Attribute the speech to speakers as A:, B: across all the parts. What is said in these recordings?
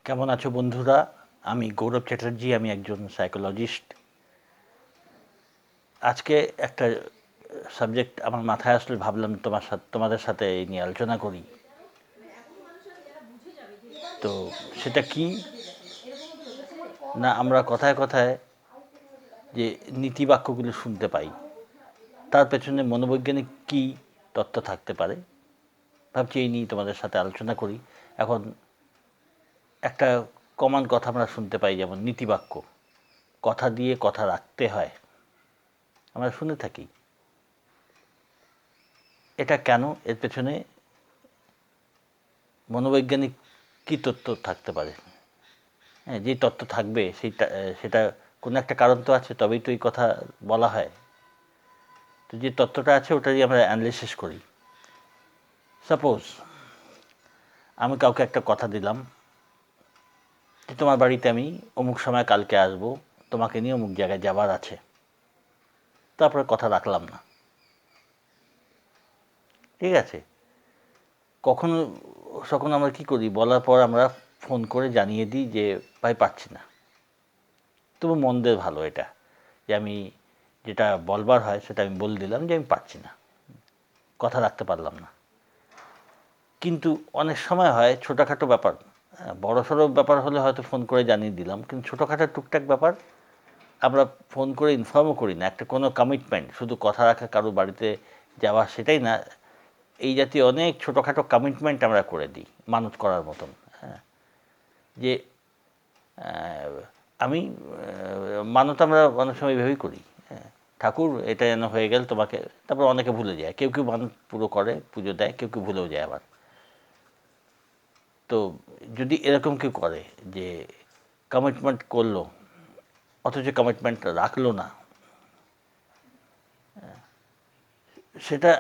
A: কেমন আছো বন্ধুরা? আমি গৌরব চ্যাটার্জি, আমি একজন সাইকোলজিস্ট। আজকে একটা সাবজেক্ট আমার মাথায় আসলে ভাবলাম তোমাদের সাথে এই নিয়ে আলোচনা করি। তো সেটা কি না, আমরা কথায় কথায় যে নীতিবাক্যগুলো শুনতে পাই, তার পেছনে মনোবৈজ্ঞানিক কী তত্ত্ব থাকতে পারে ভাবছি এই নিয়ে তোমাদের সাথে আলোচনা করি। এখন একটা কমন কথা আমরা শুনতে পাই, যেমন নীতিবাক্য, কথা দিয়ে কথা রাখতে হয়, আমরা শুনে থাকি। এটা কেন? এর পেছনে মনোবৈজ্ঞানিক কী তত্ত্ব থাকতে পারে? হ্যাঁ, যেই তত্ত্ব থাকবে সেটা কোনো একটা কারণ তো আছে, তবেই তো এই কথা বলা হয়। তো যে তত্ত্বটা আছে ওটারই আমরা অ্যানালিসিস করি। সাপোজ আমি কাউকে একটা কথা দিলাম যে তোমার বাড়িতে আমি অমুক সময় কালকে আসব, তোমাকে নিয়ে অমুক জায়গায় যাবার আছে। তারপরে কথা রাখলাম না, ঠিক আছে? কখনো তখন আমরা কী করি, বলার পর আমরা ফোন করে জানিয়ে দিই যে ভাই পারছি না। তবু মন্দের ভালো এটা, যে আমি যেটা বলবার হয় সেটা আমি বলে দিলাম যে আমি পারছি না, কথা রাখতে পারলাম না। কিন্তু অনেক সময় হয় ছোটোখাটো ব্যাপার, বড়সড় ব্যাপার হলে হয়তো ফোন করে জানিয়ে দিলাম, কিন্তু ছোটোখাটো টুকটাক ব্যাপার আমরা ফোন করে ইনফর্মও করি না। একটা কোনো কমিটমেন্ট, শুধু কথা রাখা, কারো বাড়িতে যাওয়া, সেটাই না, এই জাতীয় অনেক ছোটোখাটো কমিটমেন্ট আমরা করে দিই মানত করার মতন। হ্যাঁ, যে আমি মানত আমরা অনেক সময় এইভাবেই করি। হ্যাঁ, ঠাকুর এটা যেন হয়ে গেল তোমাকে, তারপর অনেকে ভুলে যায়। কেউ কেউ মানত পুরো করে, পুজো দেয়, কেউ কেউ ভুলেও যায় আবার। তো যদি এরকম কেউ করে যে কমিটমেন্ট করলো অথচ কমিটমেন্ট রাখলো না, সেটা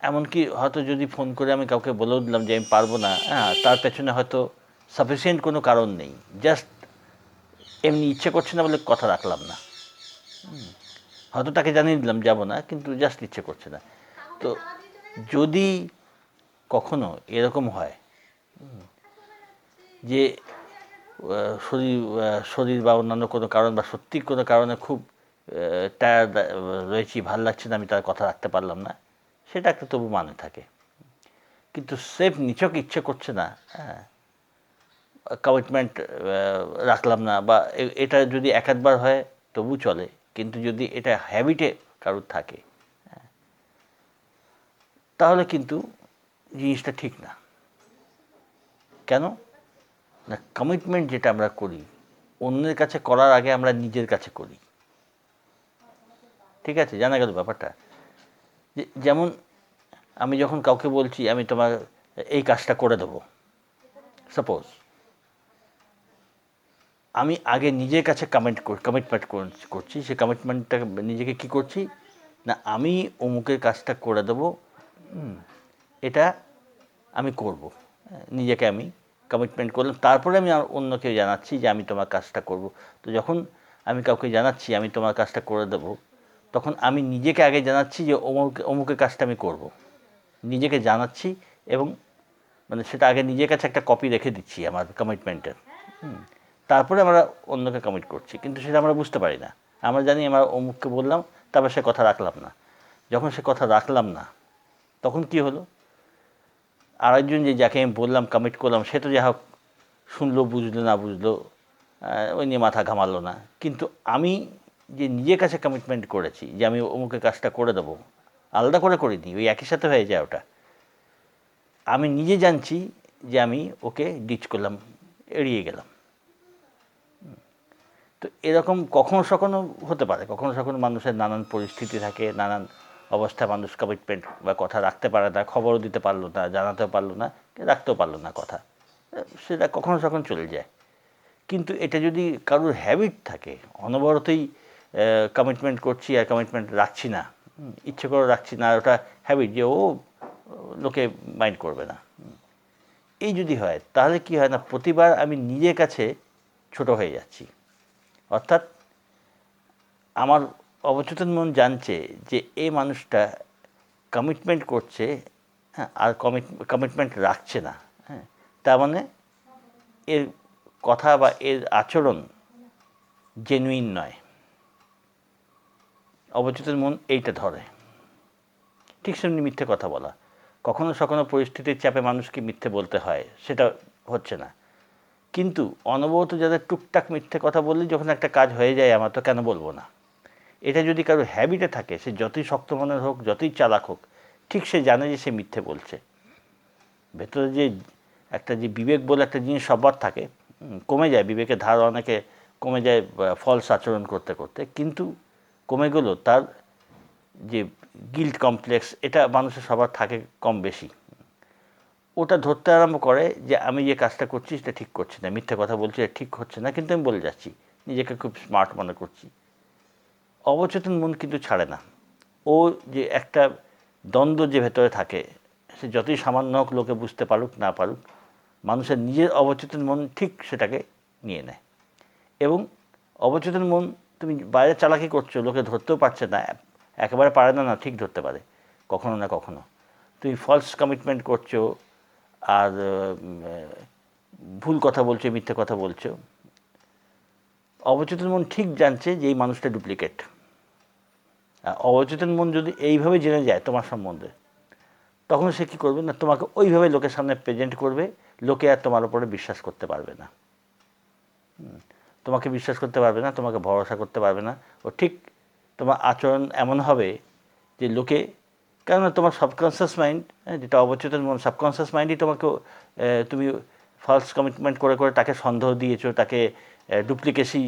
A: এমনকি হয়তো যদি ফোন করে আমি কাউকে বলেও দিলাম যে আমি পারবো না, হ্যাঁ, তার পেছনে হয়তো সাফিসিয়েন্ট কোনো কারণ নেই, জাস্ট এমনি ইচ্ছে করছে না বলে কথা রাখলাম না। হয়তো তাকে জানিয়ে দিলাম যাব না, কিন্তু জাস্ট ইচ্ছে করছে না। তো যদি কখনো এরকম হয় যে শরীর বা অন্যান্য কোনো কারণ, বা সত্যি কোনো কারণে খুব টায়ার্ড রয়েছি, ভাল লাগছে না, আমি তার কথা রাখতে পারলাম না, সেটা একটা তবু মানে থাকে। কিন্তু সেফ নিছক ইচ্ছে করছে না, হ্যাঁ, কমিটমেন্ট রাখলাম না, বা এটা যদি এক আধবার হয় তবু চলে, কিন্তু যদি এটা হ্যাবিটে কারোর থাকে, হ্যাঁ, তাহলে কিন্তু জিনিসটা ঠিক না। কেন না, কমিটমেন্ট যেটা আমরা করি অন্যের কাছে করার আগে আমরা নিজের কাছে করি। ঠিক আছে, জানা গেল ব্যাপারটা। যেমন আমি যখন কাউকে বলছি আমি তোমার এই কাজটা করে দেবো, সাপোজ আমি আগে নিজের কাছে কমিটমেন্ট করছি। সে কমিটমেন্টটা নিজেকে কি করছি না, আমি অমুকের কাজটা করে দেবো, এটা আমি করব। নিজেকে আমি কমিটমেন্ট করলাম, তারপরে আমি অন্যকে জানাচ্ছি যে আমি তোমার কাজটা করব। তো যখন আমি কাউকে জানাচ্ছি আমি তোমার কাজটা করে দেবো, তখন আমি নিজেকে আগে জানাচ্ছি যে অমুকের কাজটা আমি করব, নিজেকে জানাচ্ছি। এবং মানে সেটা আগে নিজের কাছে একটা কপি রেখে দিচ্ছি আমার কমিটমেন্টের। তারপরে আমরা অন্যকে কমিট করছি, কিন্তু সেটা আমরা বুঝতে পারি না। আমরা জানি আমরা অমুককে বললাম, তারপর সে কথা রাখলাম না। যখন সে কথা রাখলাম না, তখন কি হলো, আরেকজন যে যাকে আমি বললাম, কমিট করলাম, সে তো যা হোক শুনলো, বুঝলো না বুঝলো, ওই নিয়ে মাথা ঘামালো না। কিন্তু আমি যে নিজের কাছে কমিটমেন্ট করেছি যে আমি অমুকের কাজটা করে দেবো, আলাদা করে করিনি, ওই একই সাথে হয়ে যায় ওটা। আমি নিজে জানছি যে আমি ওকে ডিচ করলাম, এড়িয়ে গেলাম। তো এরকম কখনো সখনো হতে পারে, কখনো সখনো মানুষের নানান পরিস্থিতি থাকে, নানান অবস্থায় মানুষ কমিটমেন্ট বা কথা রাখতে পারে না, খবরও দিতে পারলো না, জানাতেও পারলো না, রাখতেও পারলো না কথা, সেটা কখনো সখনো চলে যায়। কিন্তু এটা যদি কারোর হ্যাবিট থাকে, অনবরতই কমিটমেন্ট করছি আর কমিটমেন্ট রাখছি না, ইচ্ছে করে রাখছি না, আর ওটা হ্যাবিট যে ও লোকে মাইন্ড করবে না, এই যদি হয়, তাহলে কি হয় না, প্রতিবার আমি নিজের কাছে ছোট হয়ে যাচ্ছি। অর্থাৎ আমার অবচেতন মন জানছে যে এই মানুষটা কমিটমেন্ট করছে, হ্যাঁ, আর কমিটমেন্ট রাখছে না, হ্যাঁ, তার মানে এর কথা বা এর আচরণ জেনুইন নয়। অবচেতন মন এইটা ধরে। ঠিক সেমনি মিথ্যে কথা বলা, কখনো পরিস্থিতির চাপে মানুষকে মিথ্যে বলতে হয়, সেটা হচ্ছে না। কিন্তু অনবরত যাদের টুকটাক মিথ্যে কথা বললে যখন একটা কাজ হয়ে যায় আমার, তো কেন বলবো না। এটা যদি কারো হ্যাবিটে থাকে, সে যতই শক্ত মনের হোক, যতই চালাক হোক, ঠিক সে জানে যে সে মিথ্যে বলছে। ভেতরে যে একটা যে বিবেক বলে একটা জিনিস সবার থাকে, কমে যায়, বিবেকের ধার অনেকে কমে যায় ফলস আচরণ করতে করতে, কিন্তু কমে গেলেও তার যে গিল্ট কমপ্লেক্স, এটা মানুষের সবার থাকে কম বেশি। ওটা ধরতে আরম্ভ করে যে আমি যে কাজটা করছি সেটা ঠিক করছি না, মিথ্যে কথা বলছি, এটা ঠিক হচ্ছে না, কিন্তু আমি বলে যাচ্ছি, নিজেকে খুব স্মার্ট মনে করছি। অবচেতন মন কিন্তু ছাড়ে না। ও যে একটা দ্বন্দ্ব যে ভেতরে থাকে, সে যতই সামান্য হোক, লোকে বুঝতে পারুক না পারুক, মানুষের নিজের অবচেতন মন ঠিক সেটাকে নিয়ে নেয়। এবং অবচেতন মন, তুমি বাইরে চালাকি করছো, লোকে ধরতেও পারছে না, একেবারে পারে না, না ঠিক ধরতে পারে কখনো না কখনো। তুমি ফলস কমিটমেন্ট করছো, আর ভুল কথা বলছো, মিথ্যে কথা বলছো। অবচেতন মন ঠিক জানছে যে এই মানুষটা ডুপ্লিকেট। অবচেতন মন যদি এইভাবে জেনে যায় তোমার সম্বন্ধে, তখন সে কী করবে না, তোমাকে ওইভাবে লোকের সামনে প্রেজেন্ট করবে, লোকে আর তোমার উপরে বিশ্বাস করতে পারবে না। তোমাকে বিশ্বাস করতে পারবে না, তোমাকে ভরসা করতে পারবে না। ও ঠিক তোমার আচরণ এমন হবে যে লোকে, কেননা তোমার সাবকনসিয়াস মাইন্ড, যেটা অবচেতন মন, সাবকনসিয়াস মাইন্ডই তোমাকে, তুমি ফলস কমিটমেন্ট করে করে তাকে সন্দেহ দিয়েছো, তাকে ডুপ্লিকেসি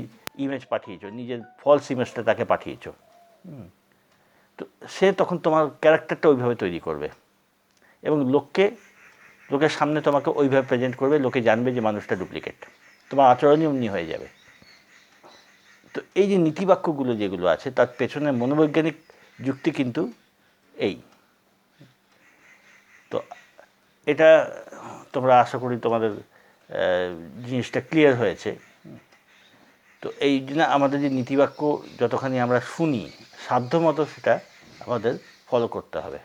A: ইমেজ পাঠিয়েছো, নিজের ফলস ইমেজটা তাকে পাঠিয়েছো। তো সে তখন তোমার ক্যারেক্টারটা ওইভাবে তৈরি করবে এবং লোকের সামনে তোমাকে ওইভাবে প্রেজেন্ট করবে, লোকে জানবে যে মানুষটা ডুপ্লিকেট, তোমার আচরণই অমনি হয়ে যাবে। তো এই যে নীতিবাক্যগুলো যেগুলো আছে, তার পেছনে মনোবৈজ্ঞানিক যুক্তি কিন্তু এই। তো এটা তোমরা, আশা করি তোমাদের জিনিসটা ক্লিয়ার হয়েছে। তো এই জন্য আমাদের যে নীতিবাক্য যতখানি আমরা শুনি, সাধ্যমতো সেটা আমাদের ফলো করতে হবে।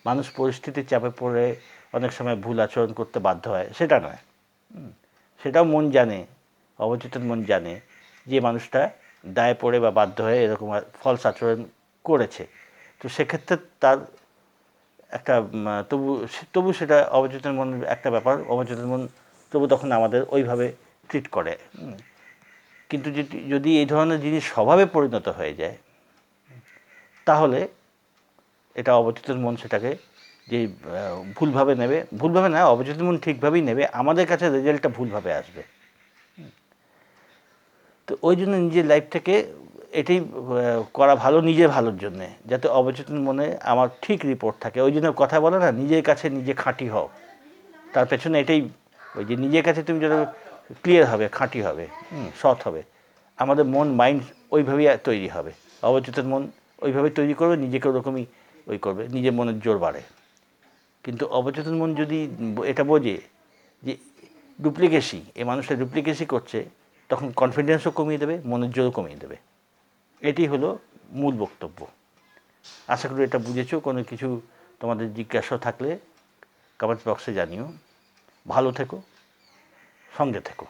A: মানুষ পরিস্থিতির চাপে পড়ে অনেক সময় ভুল আচরণ করতে বাধ্য হয়, সেটা নয়। সেটাও মন জানে, অবচেতন মন জানে যে মানুষটা দায়ে পড়ে বা বাধ্য হয়ে এরকম ফলস আচরণ করেছে। তো সেক্ষেত্রে তার একটা তবু সেটা অবচেতন মনের একটা ব্যাপার, অবচেতন মন তবু তখন আমাদের ওইভাবে ট্রিট করে। কিন্তু যদি এই ধরনের জিনিস স্বভাবে পরিণত হয়ে যায়, তাহলে এটা অবচেতন মন সেটাকে যে ভুলভাবে নেবে, ভুলভাবে না, অবচেতন মন ঠিকভাবেই নেবে, আমাদের কাছে রেজাল্টটা ভুলভাবে আসবে। তো ওই জন্য নিজের লাইফ থেকে এটাই করা ভালো, নিজের ভালোর জন্যে, যাতে অবচেতন মনে আমার ঠিক রিপোর্ট থাকে। ওই জন্য কথা বলে না, নিজের কাছে নিজে খাঁটি হও, তার পেছনে এটাই, ওই যে নিজের কাছে তুমি যত ক্লিয়ার হবে, খাঁটি হবে, সৎ হবে, আমাদের মন মাইন্ড ওইভাবেই তৈরি হবে। অবচেতন মন ওইভাবে তৈরি করবে, নিজেকে ওরকমই ওই করবে, নিজের মনের জোর বাড়ে। কিন্তু অবচেতন মন যদি এটা বোঝে যে ডুপ্লিকেসি, এই মানুষটা ডুপ্লিকেসি করছে, তখন কনফিডেন্সও কমিয়ে দেবে, মনের জোরও কমিয়ে দেবে। এটি হলো মূল বক্তব্য। আশা করি এটা বুঝেছো। কোনো কিছু তোমাদের জিজ্ঞাসা থাকলে কমেন্ট বক্সে জানিও। ভালো থেকো, সঙ্গে থেকো।